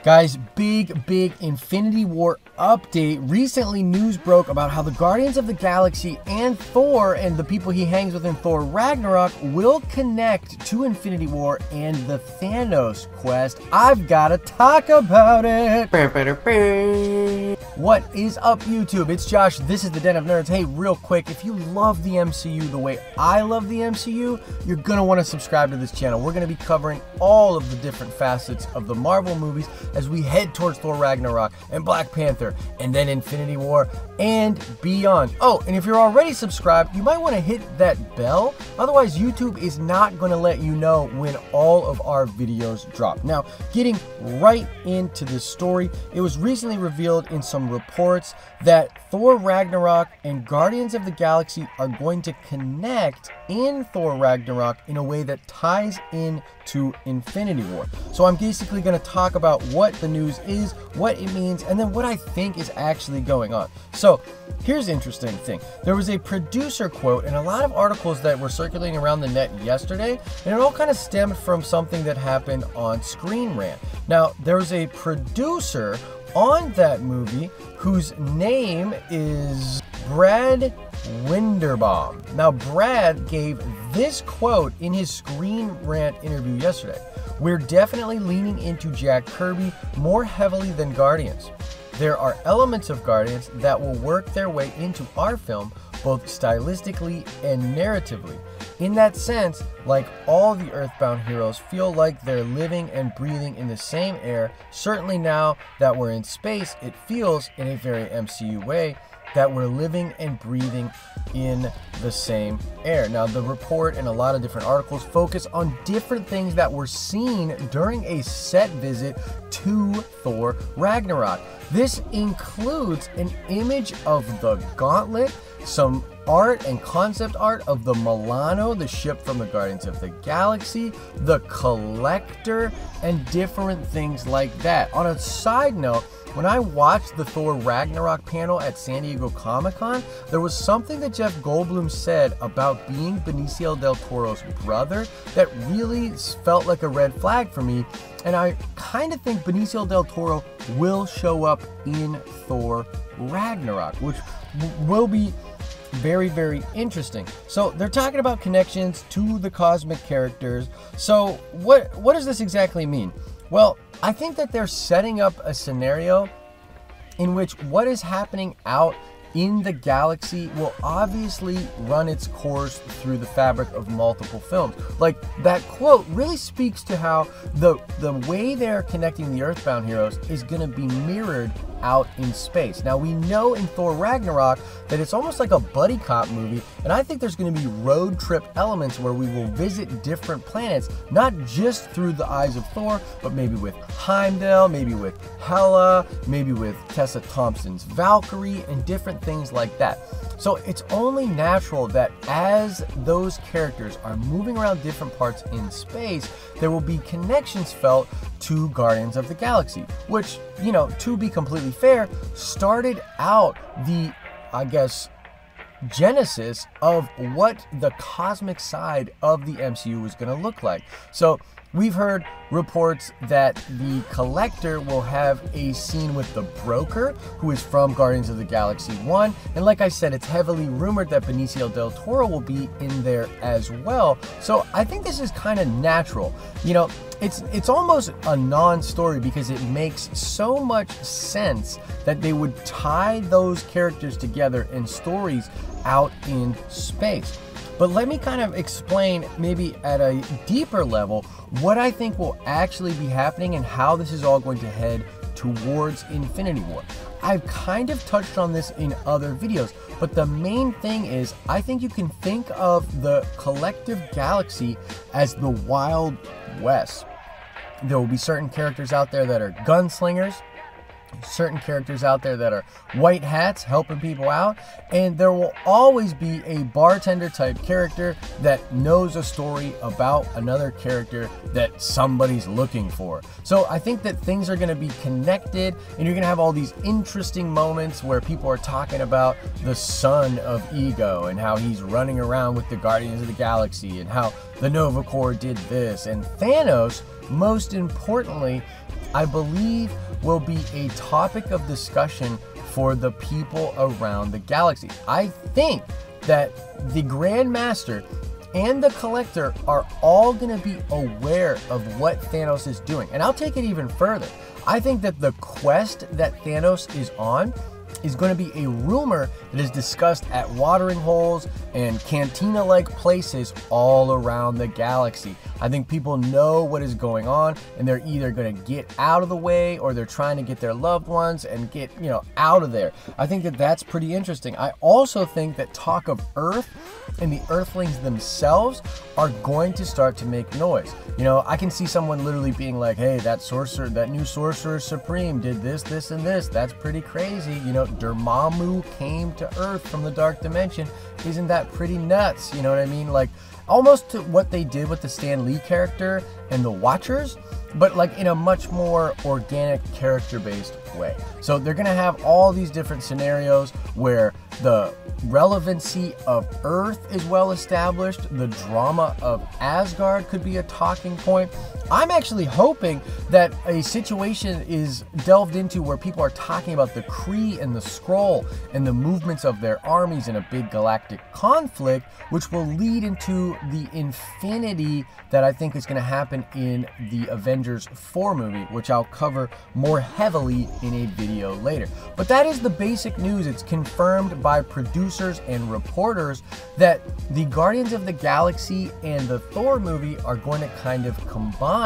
Guys, big Infinity War update. Recently, news broke about how the Guardians of the Galaxy and Thor and the people he hangs with in Thor Ragnarok will connect to Infinity War and the Thanos quest. I've got to talk about it. What is up, YouTube? It's Josh. This is the Den of Nerds. Hey, real quick, if you love the MCU the way I love the MCU, you're going to want to subscribe to this channel. We're going to be covering all of the different facets of the Marvel movies as we head towards Thor Ragnarok and Black Panther and then Infinity War and beyond. Oh, and if you're already subscribed, you might want to hit that bell. Otherwise, YouTube is not going to let you know when all of our videos drop. Now, getting right into this story, it was recently revealed in some reports that Thor Ragnarok and Guardians of the Galaxy are going to connect in Thor Ragnarok in a way that ties in to Infinity War. So I'm basically going to talk about what the news is, what it means, and then what I think is actually going on. So here's the interesting thing. There was a producer quote in a lot of articles that were circulating around the net yesterday, and it all kind of stemmed from something that happened on Screen Rant. Now, there was a producer on that movie whose name is Brad Winderbaum. Now, Brad gave this quote in his Screen Rant interview yesterday. "We're definitely leaning into Jack Kirby more heavily than Guardians. There are elements of Guardians that will work their way into our film, both stylistically and narratively. In that sense, like all the Earthbound heroes feel like they're living and breathing in the same air. Certainly now that we're in space, it feels, in a very MCU way, that we're living and breathing in the same air." Now, the report and a lot of different articles focus on different things that were seen during a set visit to Thor Ragnarok. This includes an image of the Gauntlet, some art and concept art of the Milano, the ship from the Guardians of the Galaxy, the Collector, and different things like that. On a side note, when I watched the Thor Ragnarok panel at San Diego Comic-Con, there was something that Jeff Goldblum said about being Benicio del Toro's brother that really felt like a red flag for me, and I kind of think Benicio del Toro will show up in Thor Ragnarok, which will be very interesting. So they're talking about connections to the cosmic characters. So what does this exactly mean? Well, I think that they're setting up a scenario in which what is happening out in the galaxy will obviously run its course through the fabric of multiple films. Like, that quote really speaks to how the way they're connecting the Earthbound heroes is going to be mirrored out in space. Now, we know in Thor Ragnarok that it's almost like a buddy cop movie, and I think there's going to be road trip elements where we will visit different planets, not just through the eyes of Thor, but maybe with Heimdall, maybe with Hela, maybe with Tessa Thompson's Valkyrie, and different things like that. So it's only natural that as those characters are moving around different parts in space, there will be connections felt to Guardians of the Galaxy, which, you know, to be completely fair, started out the, I guess, genesis of what the cosmic side of the MCU was going to look like. So we've heard reports that the Collector will have a scene with the Broker, who is from Guardians of the Galaxy 1. And like I said, it's heavily rumored that Benicio del Toro will be in there as well. So I think this is kind of natural. You know, it's almost a non-story because it makes so much sense that they would tie those characters together in stories out in space. But let me kind of explain, maybe at a deeper level, what I think will actually be happening and how this is all going to head towards Infinity War. I've kind of touched on this in other videos, but the main thing is I think you can think of the collective galaxy as the Wild West. There will be certain characters out there that are gunslingers, certain characters out there that are white hats helping people out, and there will always be a bartender type character that knows a story about another character that somebody's looking for. So I think that things are going to be connected, and you're going to have all these interesting moments where people are talking about the son of Ego and how he's running around with the Guardians of the Galaxy and how the Nova Corps did this, and Thanos, most importantly, I believe will be a topic of discussion for the people around the galaxy. I think that the Grand Master and the Collector are all going to be aware of what Thanos is doing. And I'll take it even further. I think that the quest that Thanos is on is going to be a rumor that is discussed at watering holes and cantina-like places all around the galaxy. I think people know what is going on, and they're either going to get out of the way or they're trying to get their loved ones and get, out of there. I think that that's pretty interesting. I also think that talk of Earth and the Earthlings themselves are going to start to make noise. I can see someone literally being like, hey, that new Sorcerer Supreme did this, this, and this. That's pretty crazy. Dormammu came to Earth from the Dark Dimension. Isn't that pretty nuts? You know what I mean? Like, almost to what they did with the Stan Lee character and the Watchers, but like in a much more organic, character-based way. So they're gonna have all these different scenarios where the relevancy of Earth is well established, the drama of Asgard could be a talking point. I'm actually hoping that a situation is delved into where people are talking about the Kree and the Skrull and the movements of their armies in a big galactic conflict, which will lead into the infinity that I think is going to happen in the Avengers 4 movie, which I'll cover more heavily in a video later. But that is the basic news. It's confirmed by producers and reporters that the Guardians of the Galaxy and the Thor movie are going to kind of combine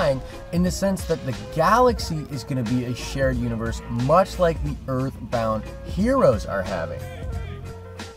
in the sense that the galaxy is going to be a shared universe, much like the Earthbound heroes are having.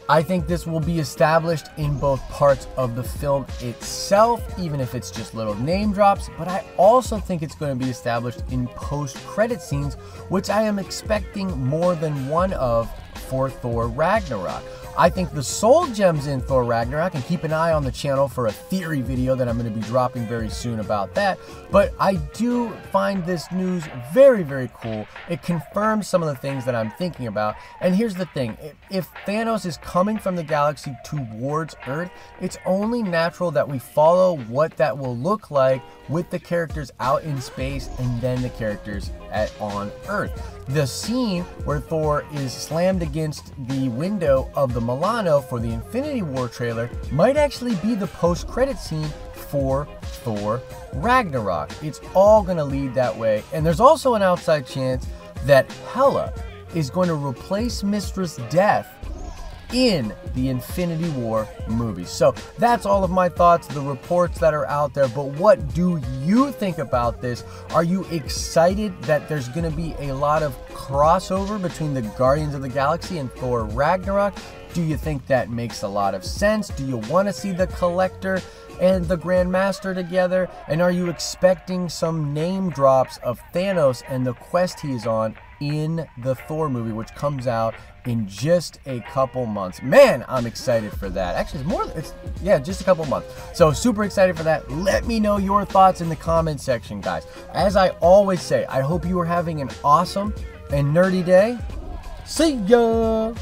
I think this will be established in both parts of the film itself, even if it's just little name drops, but I also think it's going to be established in post-credit scenes, which I am expecting more than one of for Thor Ragnarok. I think the soul gems in Thor Ragnarok, and keep an eye on the channel for a theory video that I'm going to be dropping very soon about that, but I do find this news very, very cool. It confirms some of the things that I'm thinking about, and here's the thing, if Thanos is coming from the galaxy towards Earth, it's only natural that we follow what that will look like with the characters out in space and then the characters on Earth. The scene where Thor is slammed against the window of the Milano for the Infinity War trailer might actually be the post-credit scene for Thor Ragnarok. It's all going to lead that way. And there's also an outside chance that Hela is going to replace Mistress Death in the Infinity War movies. So that's all of my thoughts, the reports that are out there, but what do you think about this? Are you excited that there's going to be a lot of crossover between the Guardians of the Galaxy and Thor Ragnarok? Do you think that makes a lot of sense? Do you want to see the Collector and the Grand Master together? And are you expecting some name drops of Thanos and the quest he is on in the Thor movie, which comes out in just a couple months? Man, I'm excited for that. Actually, just a couple months. So super excited for that. Let me know your thoughts in the comment section, guys. As I always say, I hope you are having an awesome and nerdy day. See ya!